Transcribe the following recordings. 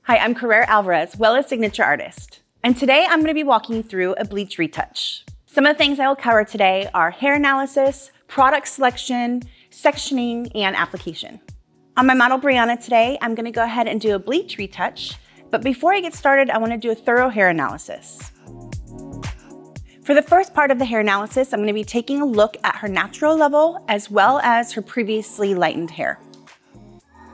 Hi, I'm Carrera Alvarez, Wella Signature Artist. And today I'm going to be walking you through a bleach retouch. Some of the things I will cover today are hair analysis, product selection, sectioning, and application. On my model Brianna today, I'm going to go ahead and do a bleach retouch. But before I get started, I want to do a thorough hair analysis. For the first part of the hair analysis, I'm going to be taking a look at her natural level as well as her previously lightened hair.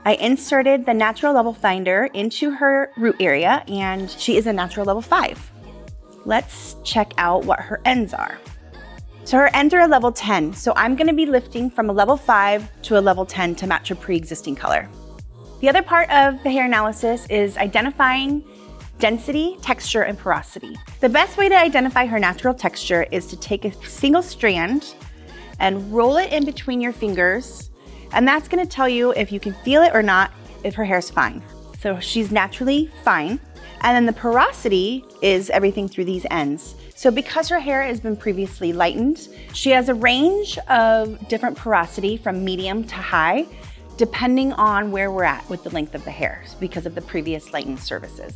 I inserted the natural level finder into her root area and she is a natural level 5. Let's check out what her ends are. So her ends are a level 10, so I'm going to be lifting from a level 5 to a level 10 to match her pre-existing color. The other part of the hair analysis is identifying density, texture, and porosity. The best way to identify her natural texture is to take a single strand and roll it in between your fingers, and that's going to tell you if you can feel it or not, if her hair is fine. So she's naturally fine. And then the porosity is everything through these ends. So because her hair has been previously lightened, she has a range of different porosity from medium to high, depending on where we're at with the length of the hair because of the previous lightened surfaces.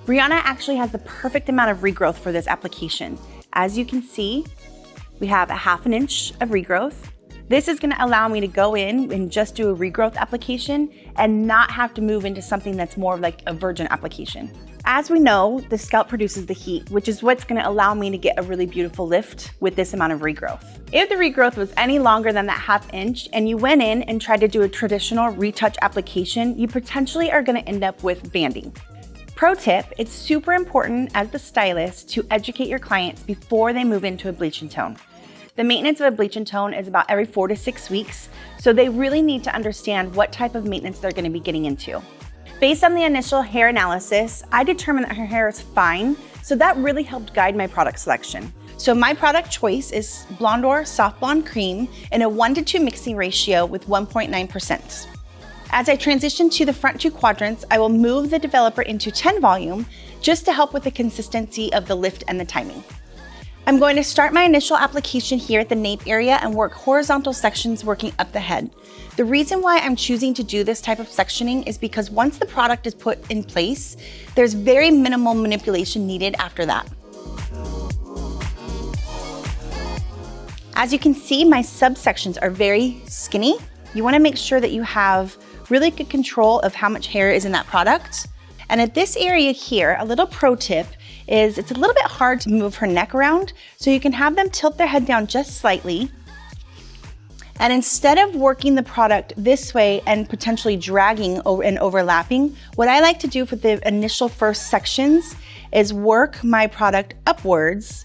Brianna actually has the perfect amount of regrowth for this application. As you can see, we have a 1/2 inch of regrowth. This is going to allow me to go in and just do a regrowth application and not have to move into something that's more like a virgin application. As we know, the scalp produces the heat, which is what's going to allow me to get a really beautiful lift with this amount of regrowth. If the regrowth was any longer than that 1/2 inch and you went in and tried to do a traditional retouch application, you potentially are going to end up with banding. Pro tip, it's super important as the stylist to educate your clients before they move into a bleach and tone. The maintenance of a bleach and tone is about every 4 to 6 weeks, so they really need to understand what type of maintenance they're going to be getting into. Based on the initial hair analysis, I determined that her hair is fine, so that really helped guide my product selection. So my product choice is Blonde Or Soft Blonde Cream in a 1:2 mixing ratio with 1.9%. As I transition to the front 2 quadrants, I will move the developer into 10 volume just to help with the consistency of the lift and the timing. I'm going to start my initial application here at the nape area and work horizontal sections working up the head. The reason why I'm choosing to do this type of sectioning is because once the product is put in place, there's very minimal manipulation needed after that. As you can see, my subsections are very skinny. You want to make sure that you have really good control of how much hair is in that product. And at this area here, a little pro tip is it's a little bit hard to move her neck around, so you can have them tilt their head down just slightly. And instead of working the product this way and potentially dragging and overlapping, what I like to do for the initial first sections is work my product upwards.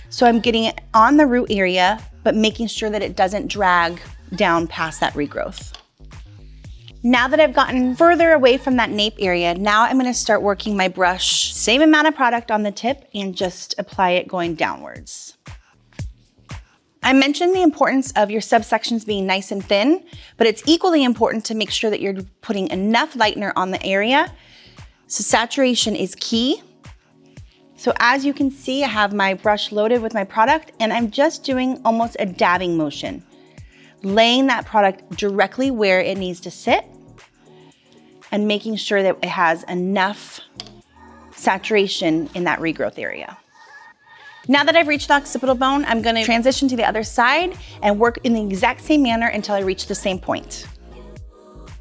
So I'm getting it on the root area, but making sure that it doesn't drag down past that regrowth. Now that I've gotten further away from that nape area, now I'm going to start working my brush, same amount of product on the tip, and just apply it going downwards. I mentioned the importance of your subsections being nice and thin, but it's equally important to make sure that you're putting enough lightener on the area. So saturation is key. So as you can see, I have my brush loaded with my product, and I'm just doing almost a dabbing motion, laying that product directly where it needs to sit and making sure that it has enough saturation in that regrowth area. Now that I've reached the occipital bone, I'm going to transition to the other side and work in the exact same manner until I reach the same point.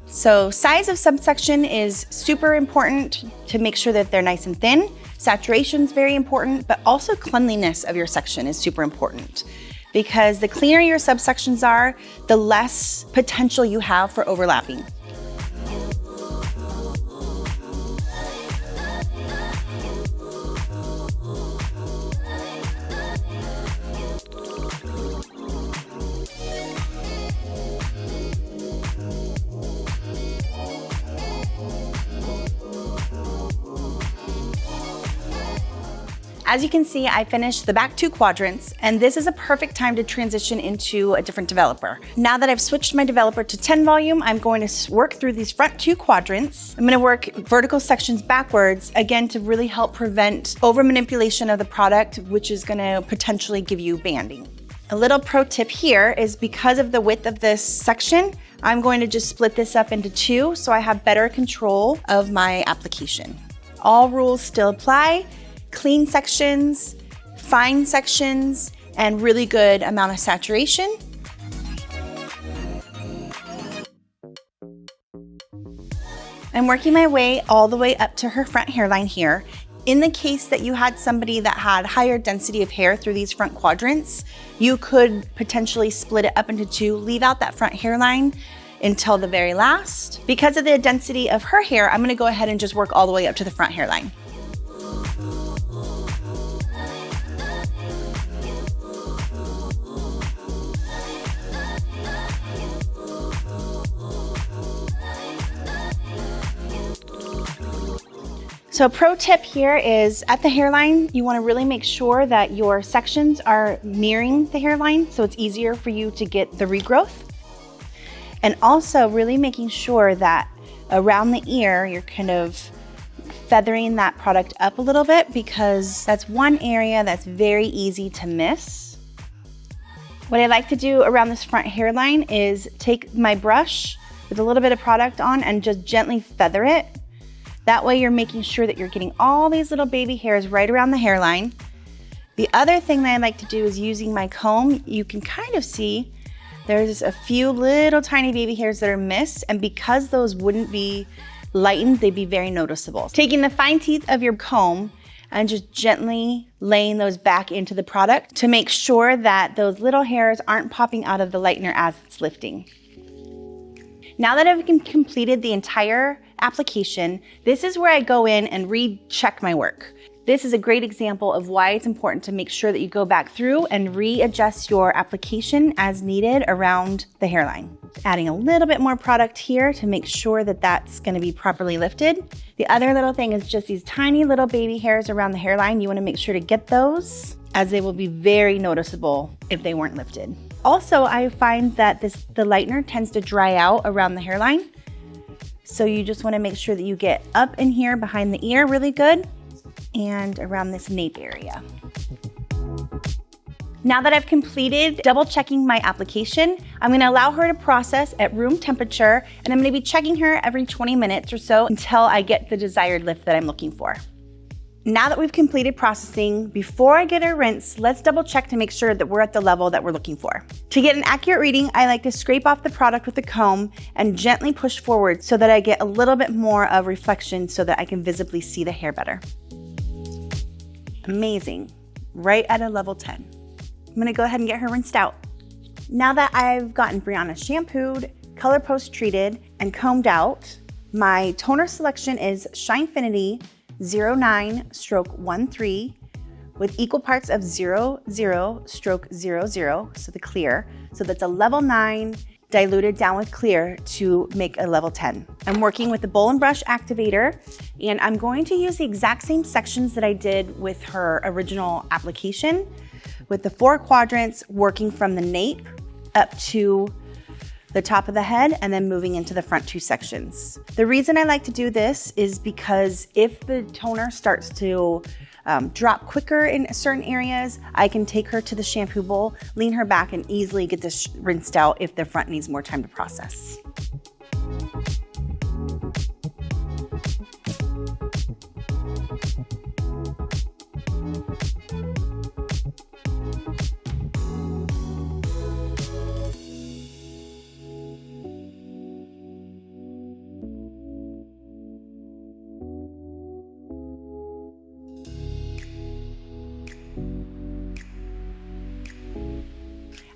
So size of subsection is super important to make sure that they're nice and thin. Saturation is very important, but also cleanliness of your section is super important, because the cleaner your subsections are, the less potential you have for overlapping. As you can see, I finished the back 2 quadrants, and this is a perfect time to transition into a different developer. Now that I've switched my developer to 10 volume, I'm going to work through these front 2 quadrants. I'm going to work vertical sections backwards, again, to really help prevent over manipulation of the product, which is going to potentially give you banding. A little pro tip here is because of the width of this section, I'm going to just split this up into two so I have better control of my application. All rules still apply: clean sections, fine sections, and really good amount of saturation. I'm working my way all the way up to her front hairline here. In the case that you had somebody that had higher density of hair through these front quadrants, you could potentially split it up into two, leave out that front hairline until the very last. Because of the density of her hair, I'm gonna go ahead and just work all the way up to the front hairline. So pro tip here is at the hairline, you want to really make sure that your sections are mirroring the hairline so it's easier for you to get the regrowth. And also really making sure that around the ear, you're kind of feathering that product up a little bit, because that's one area that's very easy to miss. What I like to do around this front hairline is take my brush with a little bit of product on and just gently feather it. That way you're making sure that you're getting all these little baby hairs right around the hairline. The other thing that I like to do is using my comb. You can kind of see there's a few little tiny baby hairs that are missed, and because those wouldn't be lightened, they'd be very noticeable. Taking the fine teeth of your comb and just gently laying those back into the product to make sure that those little hairs aren't popping out of the lightener as it's lifting. Now that I've completed the entire application, this is where I go in and recheck my work. This is a great example of why it's important to make sure that you go back through and readjust your application as needed around the hairline. Adding a little bit more product here to make sure that that's going to be properly lifted. The other little thing is just these tiny little baby hairs around the hairline. You want to make sure to get those, as they will be very noticeable if they weren't lifted. Also, I find that the lightener tends to dry out around the hairline. So you just want to make sure that you get up in here behind the ear really good and around this nape area. Now that I've completed double checking my application, I'm going to allow her to process at room temperature, and I'm going to be checking her every 20 minutes or so until I get the desired lift that I'm looking for. Now that we've completed processing, before I get her rinse, let's double check to make sure that we're at the level that we're looking for. To get an accurate reading, I like to scrape off the product with a comb and gently push forward so that I get a little bit more of reflection so that I can visibly see the hair better. Amazing, right at a level 10. I'm gonna go ahead and get her rinsed out. Now that I've gotten Brianna shampooed, color post treated, and combed out, my toner selection is Shinefinity 09/13 with equal parts of 00/00, so the clear. So that's a level 9 diluted down with clear to make a level 10. I'm working with the bowl and brush activator, and I'm going to use the exact same sections that I did with her original application, with the 4 quadrants working from the nape up to the top of the head and then moving into the front 2 sections. The reason I like to do this is because if the toner starts to drop quicker in certain areas, I can take her to the shampoo bowl, lean her back, and easily get this rinsed out if the front needs more time to process.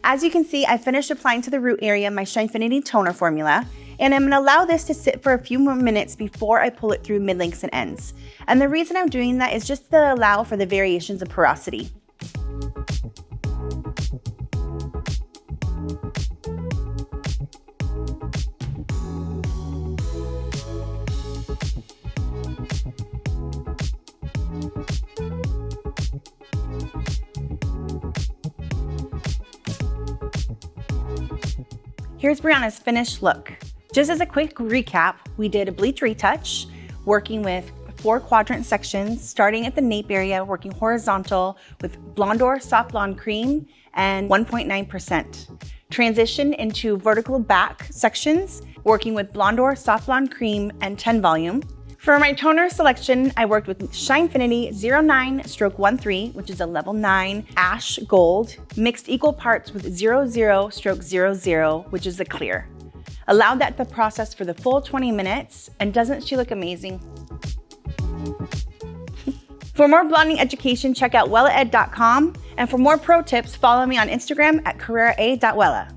As you can see, I finished applying to the root area my Shinefinity toner formula, and I'm gonna allow this to sit for a few more minutes before I pull it through mid-lengths and ends. And the reason I'm doing that is just to allow for the variations of porosity. Here's Brianna's finished look. Just as a quick recap, we did a bleach retouch, working with 4 quadrant sections, starting at the nape area, working horizontal with Blondor Soft Blonde Cream and 1.9%. Transition into vertical back sections, working with Blondor Soft Blonde Cream and 10 volume. For my toner selection, I worked with Shinefinity 09/13, which is a level 9 ash gold, mixed equal parts with 00/00, which is a clear. Allowed that to process for the full 20 minutes, and doesn't she look amazing? For more blonding education, check out wellaed.com, and for more pro tips, follow me on Instagram at carrera.wella.